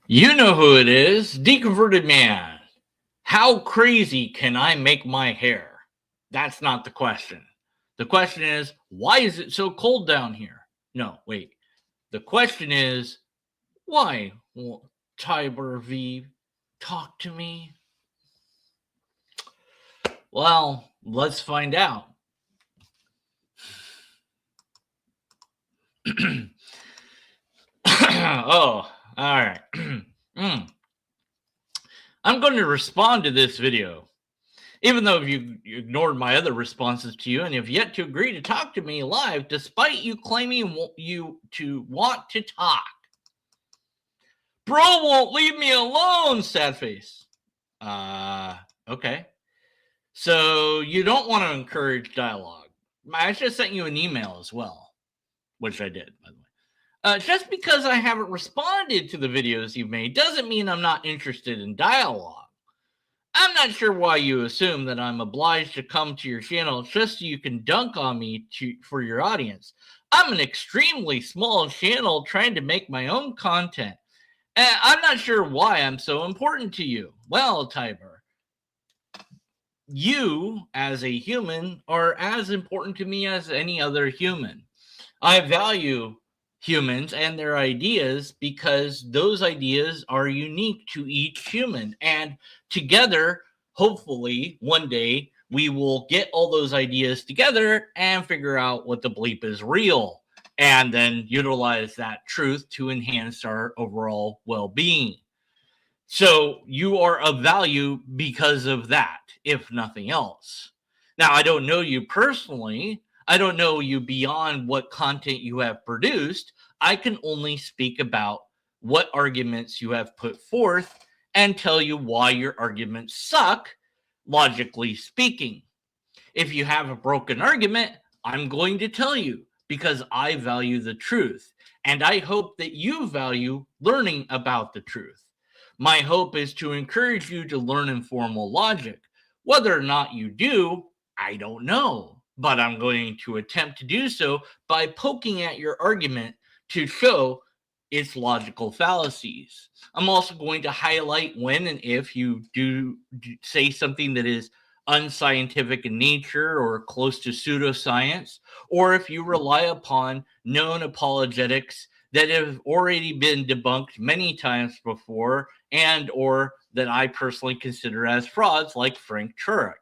You know who it is, Deconverted Man. How crazy can I make my hair? That's not the question. The question is, why is it so cold down here? No, wait. The question is, why won't Tabor V talk to me? Well, let's find out. Oh, all right. I'm going to respond to this video. Even though you ignored my other responses to you and have yet to agree to talk to me live, despite you claiming you to want to talk. Bro won't leave me alone, sad face. Okay. So you don't want to encourage dialogue. I just sent you an email as well, which I did, by the way. Just because I haven't responded to the videos you've made doesn't mean I'm not interested in dialogue. I'm not sure why you assume that I'm obliged to come to your channel just so you can dunk on me for your audience. I'm an extremely small channel trying to make my own content. And I'm not sure why I'm so important to you. Well, Tiber, you as a human are as important to me as any other human. I value humans and their ideas because those ideas are unique to each human. And together, hopefully, one day we will get all those ideas together and figure out what the bleep is real and then utilize that truth to enhance our overall well-being. So you are of value because of that, if nothing else. Now, I don't know you personally. I don't know you beyond what content you have produced. I can only speak about what arguments you have put forth and tell you why your arguments suck, logically speaking. If you have a broken argument, I'm going to tell you because I value the truth. And I hope that you value learning about the truth. My hope is to encourage you to learn informal logic. Whether or not you do, I don't know. But I'm going to attempt to do so by poking at your argument to show its logical fallacies. I'm also going to highlight when and if you do say something that is unscientific in nature or close to pseudoscience, or if you rely upon known apologetics that have already been debunked many times before and or that I personally consider as frauds like Frank Turek.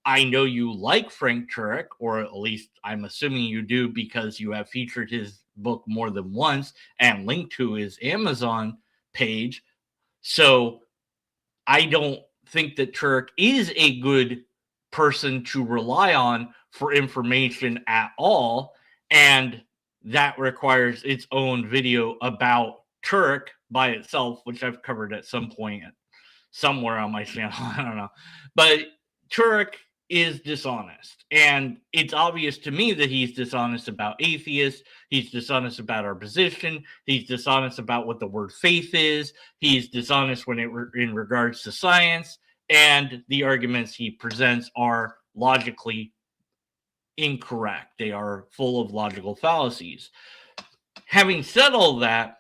I know you like Frank Turek, or at least I'm assuming you do because you have featured his book more than once and linked to his Amazon page. So I don't think that Turek is a good person to rely on for information at all. And that requires its own video about Turek by itself, which I've covered at some point somewhere on my channel. I don't know. But Turek is dishonest. And it's obvious to me that he's dishonest about atheists. He's dishonest about our position. He's dishonest about what the word faith is. He's dishonest when in regards to science. And the arguments he presents are logically incorrect. They are full of logical fallacies. Having said all that,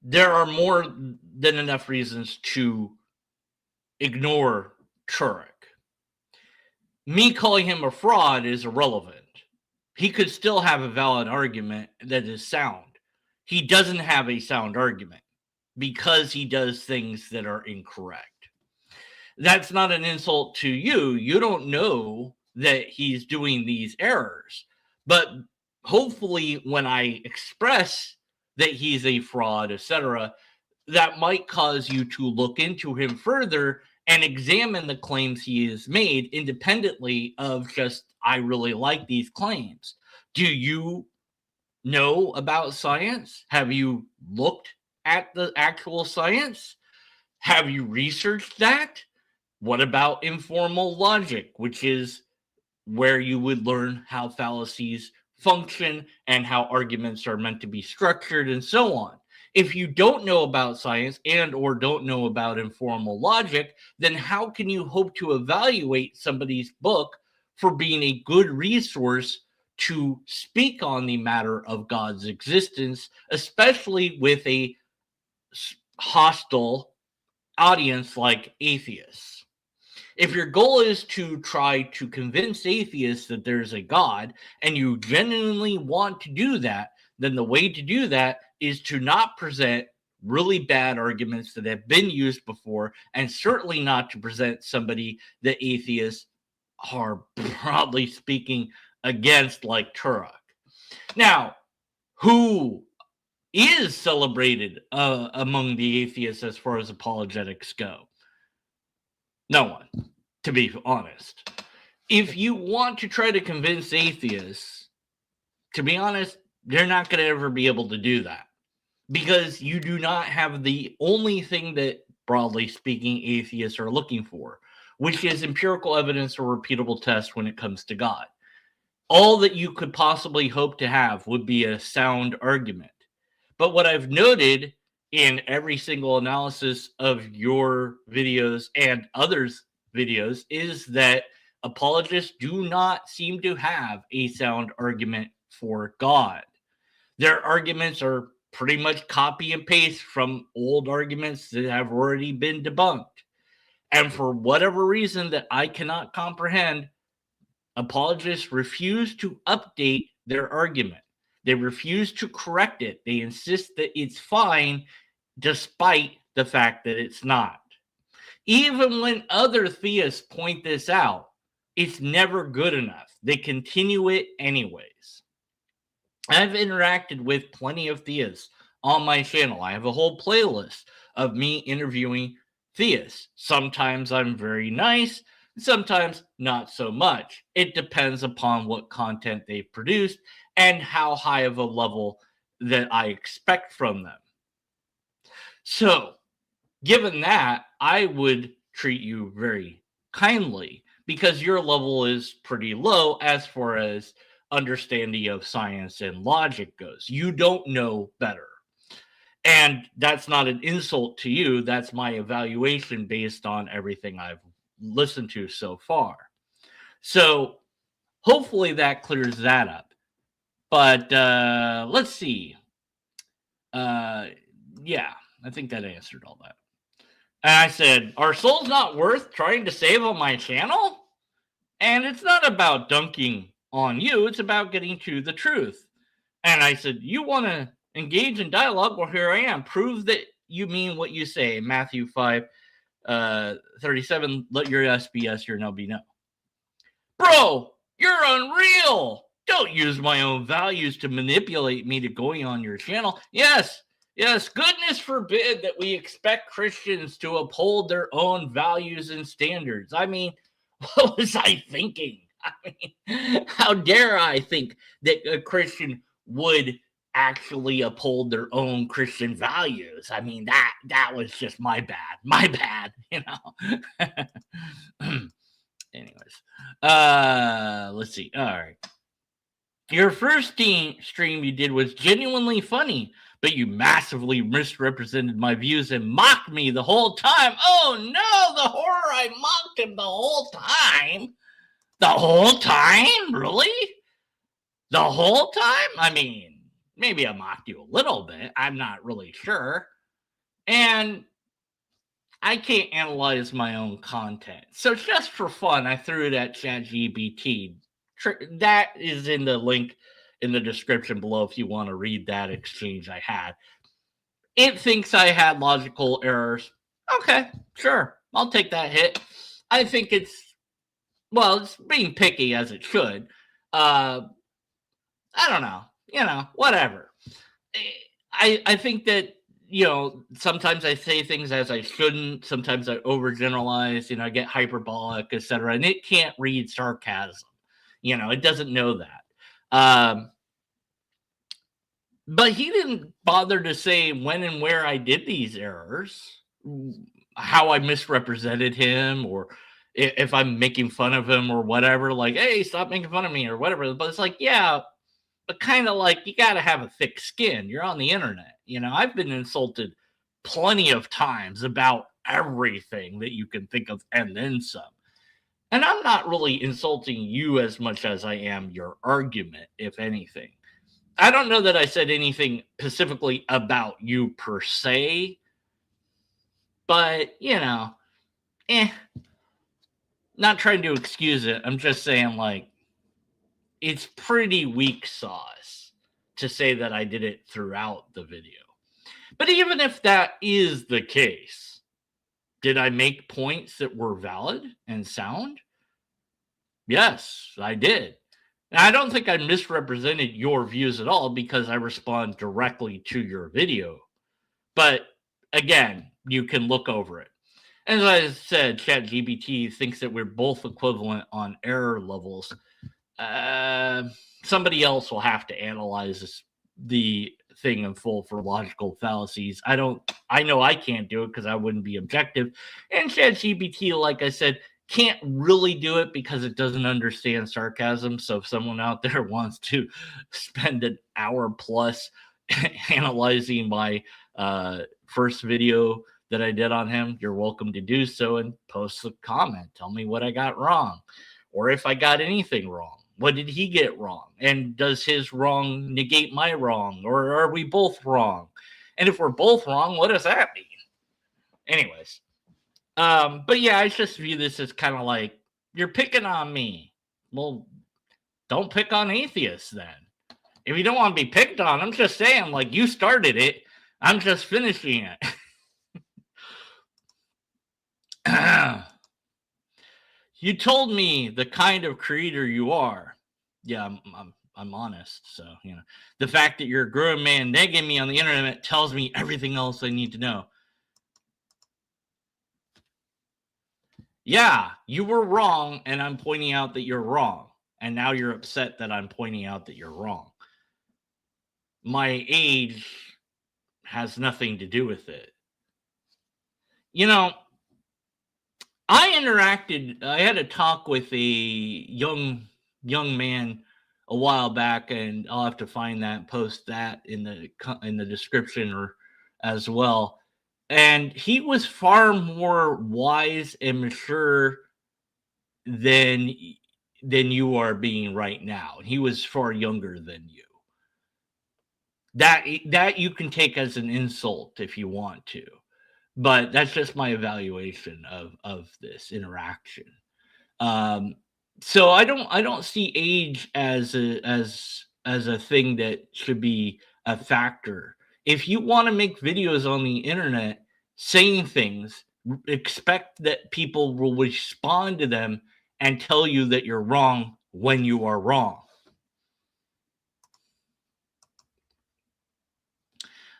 there are more than enough reasons to ignore Turek. Me calling him a fraud is irrelevant. He could still have a valid argument that is sound. He doesn't have a sound argument because he does things that are incorrect. That's not an insult to you. You don't know that he's doing these errors. But hopefully when I express that he's a fraud, etc., that might cause you to look into him further and examine the claims he has made independently of just, I really like these claims. Do you know about science? Have you looked at the actual science? Have you researched that? What about informal logic, which is where you would learn how fallacies function and how arguments are meant to be structured and so on? If you don't know about science and or don't know about informal logic, then how can you hope to evaluate somebody's book for being a good resource to speak on the matter of God's existence, especially with a hostile audience like atheists. If your goal is to try to convince atheists that there's a God and you genuinely want to do that, then the way to do that is to not present really bad arguments that have been used before, and certainly not to present somebody that atheists are, broadly speaking, against, like Turok. Now, who is celebrated among the atheists as far as apologetics go? No one, to be honest. If you want to try to convince atheists, to be honest, they're not going to ever be able to do that, because you do not have the only thing that, broadly speaking, atheists are looking for, which is empirical evidence or repeatable tests when it comes to God. All that you could possibly hope to have would be a sound argument. But what I've noted in every single analysis of your videos and others' videos is that apologists do not seem to have a sound argument for God. Their arguments are pretty much copy and paste from old arguments that have already been debunked. And for whatever reason that I cannot comprehend, apologists refuse to update their argument. They refuse to correct it. They insist that it's fine, despite the fact that it's not. Even when other theists point this out, it's never good enough. They continue it anyways. I've interacted with plenty of theists on my channel. I have a whole playlist of me interviewing theists. Sometimes I'm very nice, sometimes not so much. It depends upon what content they've produced and how high of a level that I expect from them. So, given that, I would treat you very kindly, because your level is pretty low as far as understanding of science and logic goes. You don't know better. And that's not an insult to you. That's my evaluation based on everything I've listened to so far. So hopefully that clears that up. But let's see. Yeah, I think that answered all that. And I said, are souls not worth trying to save on my channel? And it's not about dunking on you. It's about getting to the truth. And I said, you want to engage in dialogue? Well, here I am. Prove that you mean what you say. Matthew 5, 37, let your yes be yes, your no be no. Bro, you're unreal. Don't use my own values to manipulate me to going on your channel. Yes, goodness forbid that we expect Christians to uphold their own values and standards. I mean, what was I thinking? I mean, how dare I think that a Christian would actually uphold their own Christian values? I mean, that was just my bad, you know. Anyways, let's see. All right. Your first stream you did was genuinely funny, but you massively misrepresented my views and mocked me the whole time. Oh no, the horror! I mocked him the whole time. The whole time? Really? The whole time? I mean, maybe I mocked you a little bit. I'm not really sure. And I can't analyze my own content. So just for fun, I threw it at ChatGPT. That is in the link in the description below if you want to read that exchange I had. It thinks I had logical errors. Okay, sure. I'll take that hit. I think it's being picky, as it should. I don't know. Whatever. I think that, sometimes I say things as I shouldn't. Sometimes I overgeneralize, I get hyperbolic, etc. And it can't read sarcasm. It doesn't know that. But he didn't bother to say when and where I did these errors, how I misrepresented him, or if I'm making fun of him or whatever, like, hey, stop making fun of me or whatever. But it's like, yeah, but kind of like, you got to have a thick skin. You're on the internet. I've been insulted plenty of times about everything that you can think of and then some. And I'm not really insulting you as much as I am your argument, if anything. I don't know that I said anything specifically about you per se, But, not trying to excuse it. I'm just saying, like, it's pretty weak sauce to say that I did it throughout the video. But even if that is the case, did I make points that were valid and sound? Yes, I did. And I don't think I misrepresented your views at all because I respond directly to your video. But again, you can look over it. As I said, ChatGPT thinks that we're both equivalent on error levels. Somebody else will have to analyze the thing in full for logical fallacies. I know I can't do it because I wouldn't be objective. And ChatGPT, like I said, can't really do it because it doesn't understand sarcasm. So if someone out there wants to spend an hour plus analyzing my first video that I did on him, you're welcome to do so and post a comment. Tell me what I got wrong, or if I got anything wrong. What did he get wrong? And does his wrong negate my wrong? Or are we both wrong? And if we're both wrong, what does that mean? Anyways. But yeah, I just view this as kind of like, you're picking on me. Well, don't pick on atheists then. If you don't want to be picked on, I'm just saying, like, you started it. I'm just finishing it. You told me the kind of creator you are. Yeah, I'm honest. So, the fact that you're a grown man negging me on the internet tells me everything else I need to know. Yeah, you were wrong, and I'm pointing out that you're wrong. And now you're upset that I'm pointing out that you're wrong. My age has nothing to do with it. I had a talk with a young man a while back, and I'll have to find that and post that in the description or as well. And he was far more wise and mature than you are being right now. He was far younger than you. That you can take as an insult if you want to. But that's just my evaluation of this interaction. So I don't see age as a thing that should be a factor. If you want to make videos on the internet saying things, expect that people will respond to them and tell you that you're wrong when you are wrong.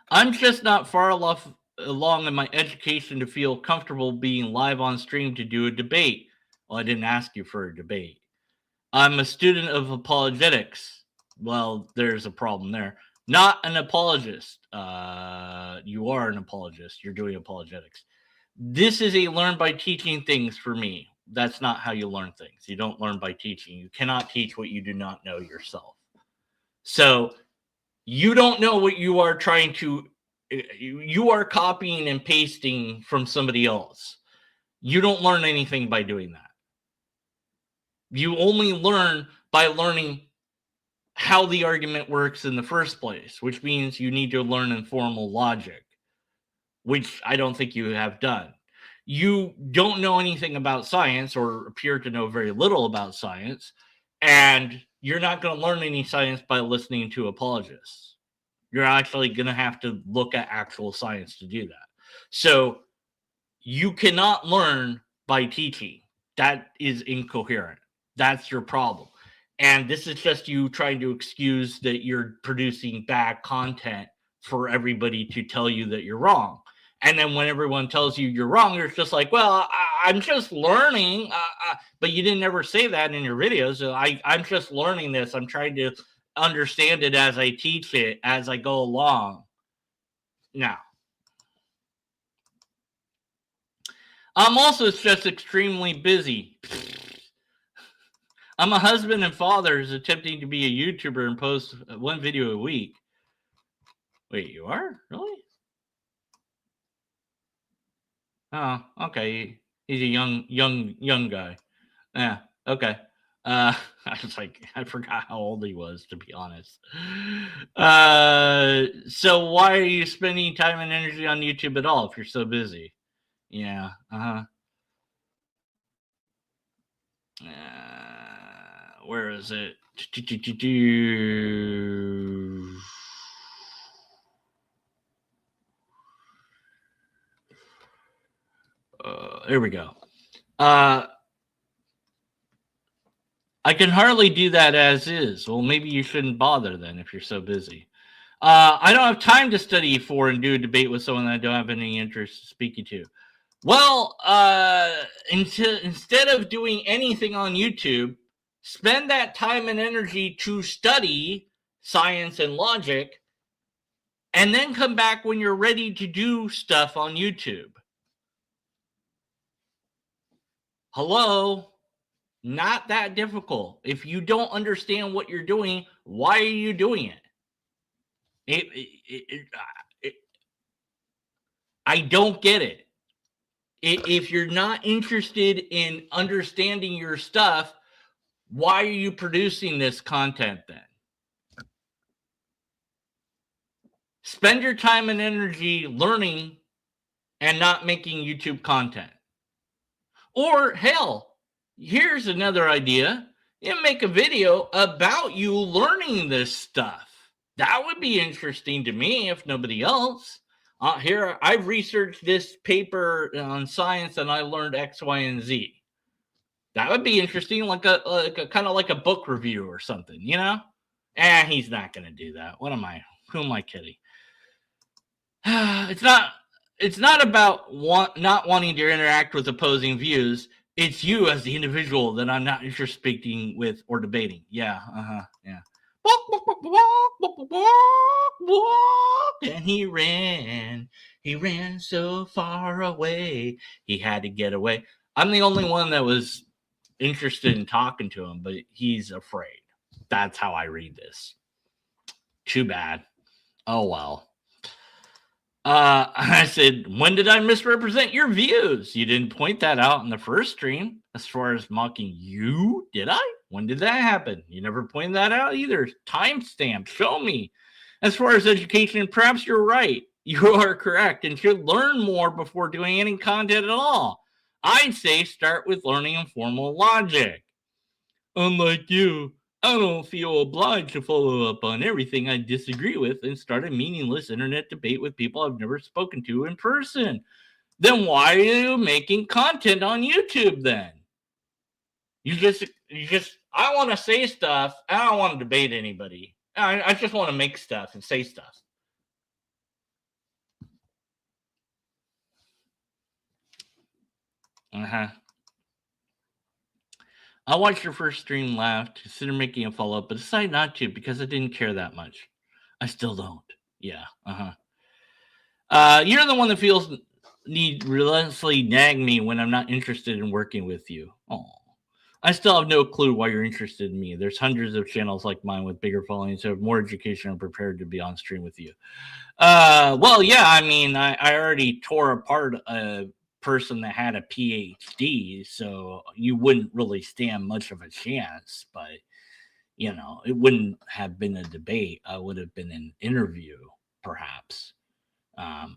I'm just not far enough along in my education to feel comfortable being live on stream to do a debate. Well, I didn't ask you for a debate. I'm a student of apologetics. Well, there's a problem there. Not an apologist. You are an apologist. You're doing apologetics. This is a learn by teaching things for me. That's not how you learn things. You don't learn by teaching. You cannot teach what you do not know yourself. So you don't know what you are trying to, you are copying and pasting from somebody else. You don't learn anything by doing that. You only learn by learning how the argument works in the first place, which means you need to learn informal logic, which I don't think you have done. You don't know anything about science, or appear to know very little about science, and you're not going to learn any science by listening to apologists. You're actually going to have to look at actual science to do that. So you cannot learn by teaching. That is incoherent. That's your problem. And this is just you trying to excuse that you're producing bad content for everybody to tell you that you're wrong. And then when everyone tells you you're wrong, you're just like, well, I'm just learning. But you didn't ever say that in your videos. So I'm just learning this. I'm trying to understand it as I teach it, as I go along. Now, I'm also just extremely busy. I'm a husband and father who's attempting to be a YouTuber and post one video a week. Wait, you are? Really? Oh, okay. He's a young guy. Yeah, okay. I was like, I forgot how old he was, to be honest. So why are you spending time and energy on YouTube at all if you're so busy? Yeah. Where is it? There we go. I can hardly do that as is. Well, maybe you shouldn't bother then if you're so busy. I don't have time to study for and do a debate with someone that I don't have any interest in speaking to. Well, instead of doing anything on YouTube, spend that time and energy to study science and logic, and then come back when you're ready to do stuff on YouTube. Hello? Not that difficult. If you don't understand what you're doing, why are you doing it? I don't get it. If you're not interested in understanding your stuff, why are you producing this content then? Spend your time and energy learning and not making YouTube content. Or hell, here's another idea. You make a video about you learning this stuff. That would be interesting to me if nobody else. Here, I've researched this paper on science and I learned X, Y, and Z. That would be interesting, like a kind of like a book review or something, you know? He's not going to do that. Who am I kidding? It's not about not wanting to interact with opposing views. It's you as the individual that I'm not interested in speaking with or debating. Yeah, yeah. And he ran so far away, he had to get away. I'm the only one that was interested in talking to him, but he's afraid. That's how I read this. Too bad. Oh well. I said, when did I misrepresent your views? You didn't point that out in the first stream. As far as mocking you, did I? When did that happen? You never pointed that out either. Timestamp, show me. As far as education, perhaps you're right. You are correct and should learn more before doing any content at all. I'd say start with learning informal logic. Unlike you, I don't feel obliged to follow up on everything I disagree with and start a meaningless internet debate with people I've never spoken to in person. Then why are you making content on YouTube then? I want to say stuff. I don't want to debate anybody. I just want to make stuff and say stuff. I watched your first stream, laughed, considered making a follow-up, but decided not to because I didn't care that much. I still don't. Yeah. You're the one that feels need relentlessly nag me when I'm not interested in working with you. Oh, I still have no clue why you're interested in me. There's hundreds of channels like mine with bigger followings who have more education and prepared to be on stream with you. Well, yeah, I mean, I already tore apart a person that had a PhD, so you wouldn't really stand much of a chance, but you know, it wouldn't have been a debate. I would have been an interview, perhaps,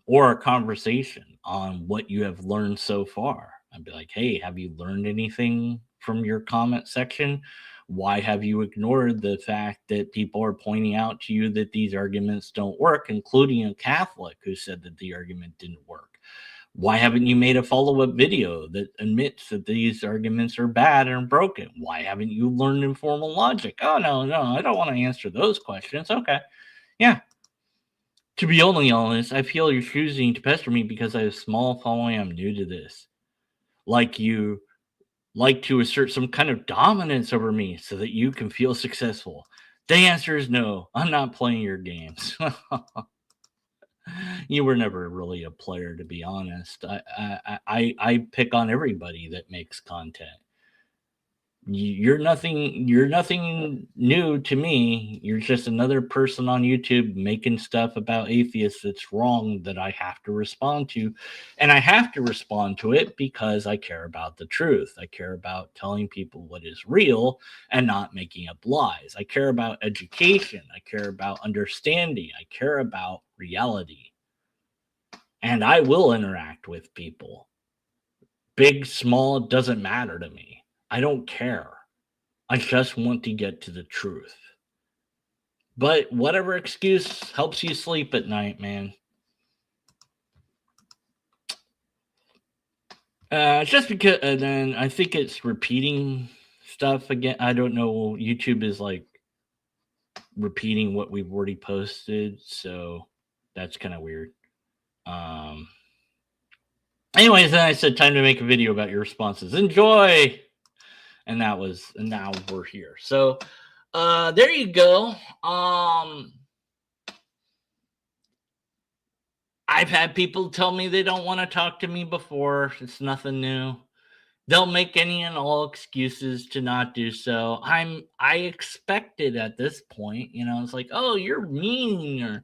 or a conversation on what you have learned so far. I'd be like, hey, have you learned anything from your comment section? Why have you ignored the fact that people are pointing out to you that these arguments don't work, including a Catholic who said that the argument didn't work? Why haven't you made a follow-up video that admits that these arguments are bad and broken? Why haven't you learned informal logic? Oh, no, I don't want to answer those questions. Okay. Yeah. To be only honest, I feel you're choosing to pester me because I have a small following. I'm new to this. Like you like to assert some kind of dominance over me so that you can feel successful. The answer is no. I'm not playing your games. You were never really a player, to be honest. I pick on everybody that makes content. You're nothing new to me. You're just another person on YouTube making stuff about atheists that's wrong that I have to respond to. And I have to respond to it because I care about the truth. I care about telling people what is real and not making up lies. I care about education. I care about understanding. I care about reality. And I will interact with people. big, small, it doesn't matter to me. I don't care. I just want to get to the truth. But whatever excuse helps you sleep at night, man. Just because, and then I think it's repeating stuff again. I don't know. YouTube is like repeating what we've already posted, so that's kind of weird. Anyways, then I said time to make a video about your responses. Enjoy, and now we're here. So, there you go. I've had people tell me they don't want to talk to me before. It's nothing new. They'll make any and all excuses to not do so. I expect it at this point. It's like, oh, you're mean, or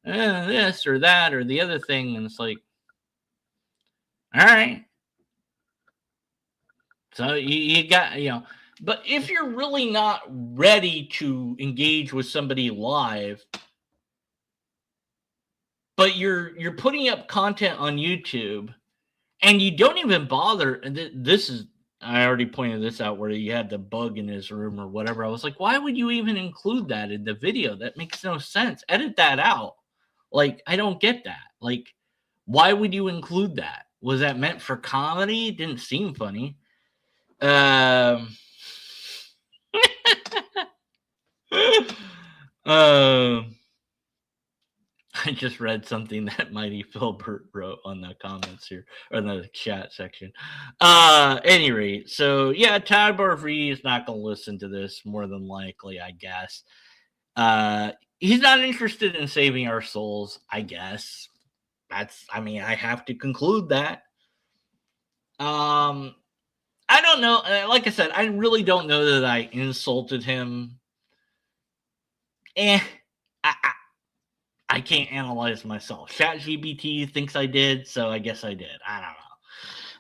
this or that or the other thing. And it's like, all right. So you got, but if you're really not ready to engage with somebody live, but you're putting up content on YouTube and you don't even bother, and this is, I already pointed this out where he had the bug in his room or whatever. I was like, why would you even include that in the video? That makes no sense. Edit that out. Like, I don't get that. Like, why would you include that? Was that meant for comedy? It didn't seem funny. I just read something that Mighty Filbert wrote on the comments here, or in the chat section. Any rate, so yeah, Tabor V is not going to listen to this, more than likely, I guess. He's not interested in saving our souls, I guess. I have to conclude that. I don't know. Like I said, I really don't know that I insulted him. I can't analyze myself. ChatGPT thinks I did, so I guess I did. I don't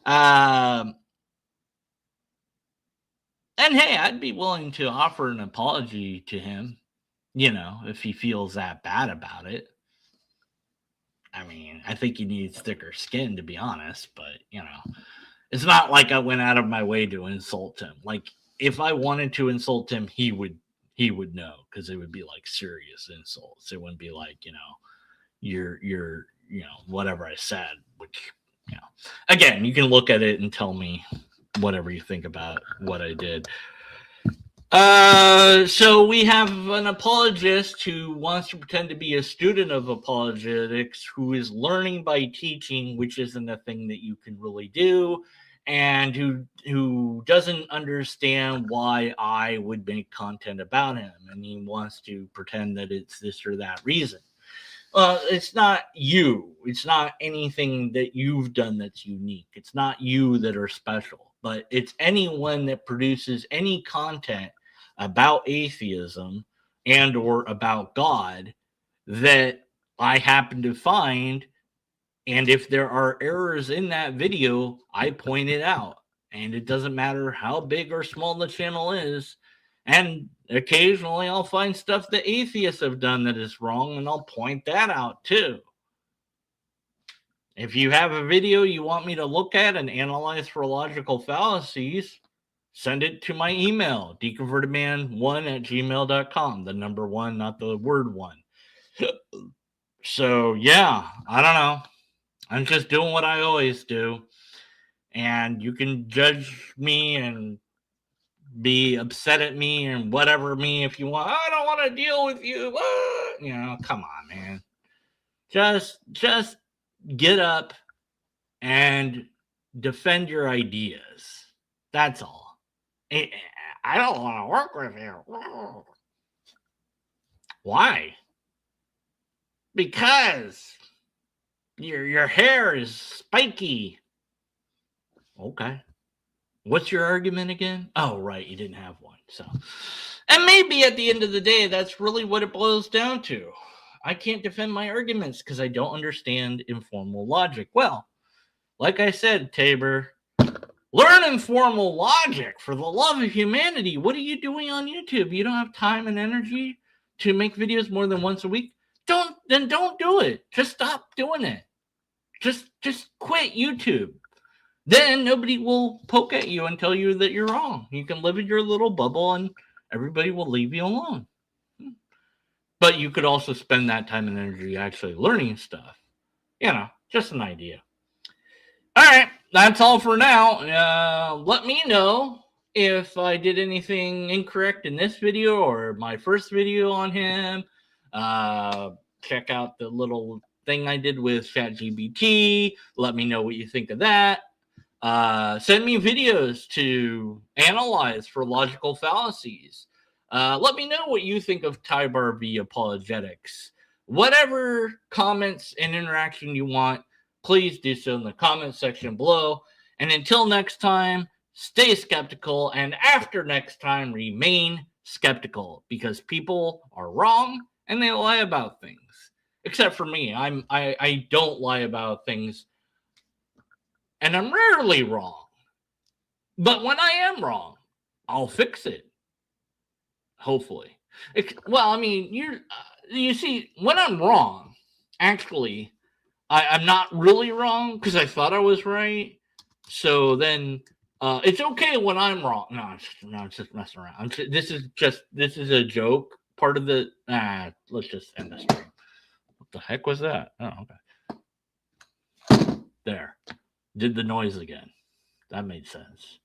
know. And hey, I'd be willing to offer an apology to him, if he feels that bad about it. I mean, I think he needs thicker skin, to be honest, but, it's not like I went out of my way to insult him. Like, if I wanted to insult him, he would know, because it would be like serious insults. It wouldn't be like, you're whatever I said, which, again, you can look at it and tell me whatever you think about what I did. So we have an apologist who wants to pretend to be a student of apologetics, who is learning by teaching, which isn't a thing that you can really do, and who doesn't understand why I would make content about him, and he wants to pretend that it's this or that reason. It's not you. It's not anything that you've done that's unique. It's not you that are special, but it's anyone that produces any content about atheism and or about God that I happen to find. And if there are errors in that video, I point it out. And it doesn't matter how big or small the channel is. And occasionally I'll find stuff that atheists have done that is wrong, and I'll point that out too. If you have a video you want me to look at and analyze for logical fallacies, send it to my email, deconvertedman1@gmail.com. The number 1, not the word 1. So, yeah, I don't know. I'm just doing what I always do. And you can judge me and be upset at me and whatever me if you want. I don't want to deal with you. Come on, man. Just get up and defend your ideas. That's all. I don't want to work with you. Why? Because your hair is spiky. Okay. What's your argument again? Oh, right. You didn't have one. So, and maybe at the end of the day, that's really what it boils down to. I can't defend my arguments because I don't understand informal logic. Well, like I said, Tabor, learn informal logic for the love of humanity. What are you doing on YouTube? You don't have time and energy to make videos more than once a week? Don't do it. Just stop doing it. Just quit YouTube. then nobody will poke at you and tell you that you're wrong. You can live in your little bubble and everybody will leave you alone. But you could also spend that time and energy actually learning stuff. Just an idea. All right, that's all for now. Let me know if I did anything incorrect in this video or my first video on him. Check out the little thing I did with ChatGPT. Let me know what you think of that. Send me videos to analyze for logical fallacies. Let me know what you think of Tabor V Apologetics. Whatever comments and interaction you want, please do so in the comments section below. And until next time, stay skeptical. And after next time, remain skeptical, because people are wrong and they lie about things. Except for me, I don't lie about things, and I'm rarely wrong. But when I am wrong, I'll fix it. Hopefully. Well, I mean, you see, when I'm wrong, actually, I'm not really wrong because I thought I was right. So then it's okay when I'm wrong. No, it's just messing around. This is a joke. Part of the let's just end the stream. What the heck was that? Oh, okay. There. Did the noise again. That made sense.